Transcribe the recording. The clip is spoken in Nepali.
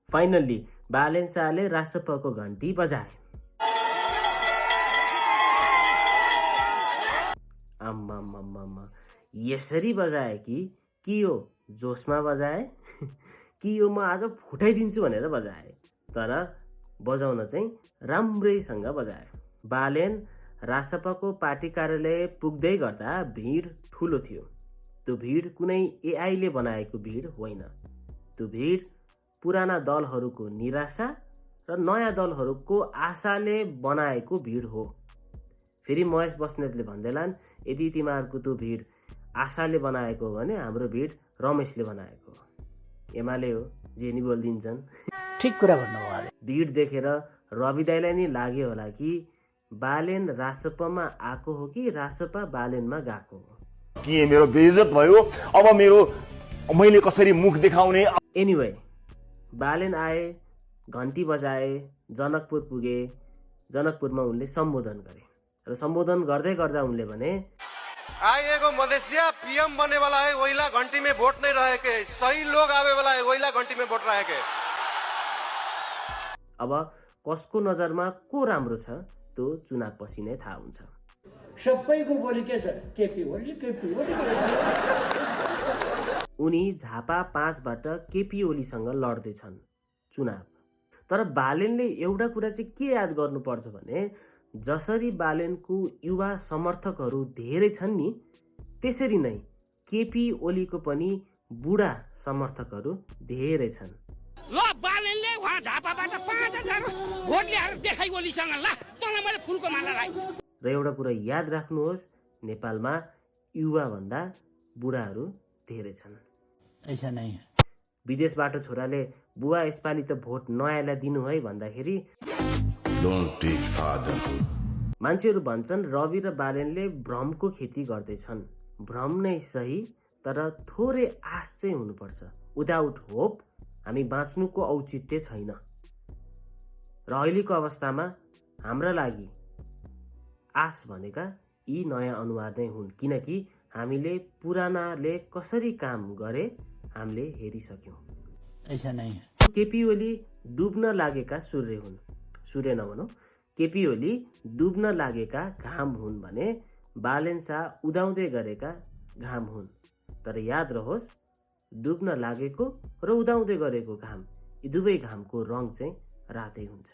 फाइनल्ली बालेन शाहले रासपको घन्टी बजाए। आम्मामामा, यसरी बजाए कि यो जोसमा बजाए कि यो म आज फुटाइदिन्छु भनेर बजाए। तर बजाउन चाहिँ राम्रैसँग बजाए। बालेन रासपको पार्टी कार्यालय पुग्दै गर्दा भिड ठुलो थियो। त्यो भिड कुनै एआईले बनाएको भिड होइन। त्यो भिड पुराना दलहरूको निराशा र नयाँ दलहरूको आशाले बनाएको भिड हो। फेरि महेश बस्नेतले भन्दैलान्, यदि तिमीहरूको त्यो भिड आशाले बनाएको हो भने हाम्रो भिड रमेशले बनाएको हो। एमाले हो जे नि बोलिदिन्छन्। ठिक कुरा भन्नुभयो। भिड देखेर रवि दाइलाई नि लाग्यो होला कि बालेन रासपमा आएको हो कि रासपा बालेनमा गएको हो। के मेरो बेइज्जत भयो, अब मैले कसरी मुख देखाउने। एनिवे बालेन आए, घन्टी बजाए, जनकपुर पुगे। जनकपुरमा उनले सम्बोधन गरे र सम्बोधन गर्दै गर्दा उनले भने, आइएको मधेसिया पीएम बने वाला है, वहीला घंटी में वोट नहीं रहे के, सही लोग आवे वाला है, वहीला घंटी में वोट रहे के। अब कसको नजरमा को राम्रो छ त्यो चुनाव पछि नै थाहा हुन्छ। सबैको बोली के छ? केपी ओली, केपी ओली। उनी झापा 5बाट केपी ओलीसँग लड्दैछन् चुनाव। तर बालेनले एउटा कुरा चाहिँ के याद गर्नुपर्छ भने, जसरी बालेनको युवा समर्थकहरू धेरै छन् नि, त्यसरी नै केपी ओलीको पनि बुढा समर्थकहरू धेरै छन्। ल बालेनले वहाँ झापाबाट 5000 भोट ल्याएर देखाइ ओलीसँग, ल तँलाई मैले फुलको माला लगाइ। र एउटा कुरा याद राख्नुहोस्, नेपालमा युवा भन्दा बुढाहरू धेरै छन्। ऐसा नहीं है। विदेशबाट छोराले बुवा यसपालि त भोट नयाँलाई दिनु है भन्दाखेरि मान्छेहरू भन्छन् रवि र बालेनले भ्रमको खेती गर्दैछन्। भ्रम नै सही, तर थोरै आश चाहिँ हुनुपर्छ। विदाउट होप हामी बाँच्नुको औचित्य छैन। र अहिलेको अवस्थामा हाम्रा लागि आश भनेका यी नयाँ अनुहार नै हुन्, किनकि हामीले पुरानाले कसरी काम गरे हामीले हेरिसक्यौँ। ऐसा नहीं है। केपी ओली डुब्न लागेका सूर्य हुन्। सूर्य नभनौँ, केपी ओली डुब्न लागेका घाम हुन् भने बालेन शाह उदाउँदै गरेका घाम हुन्। तर याद रहोस्, डुब्न लागेको र उदाउँदै गरेको घाम, यी दुवै घामको रङ चाहिँ रातै हुन्छ।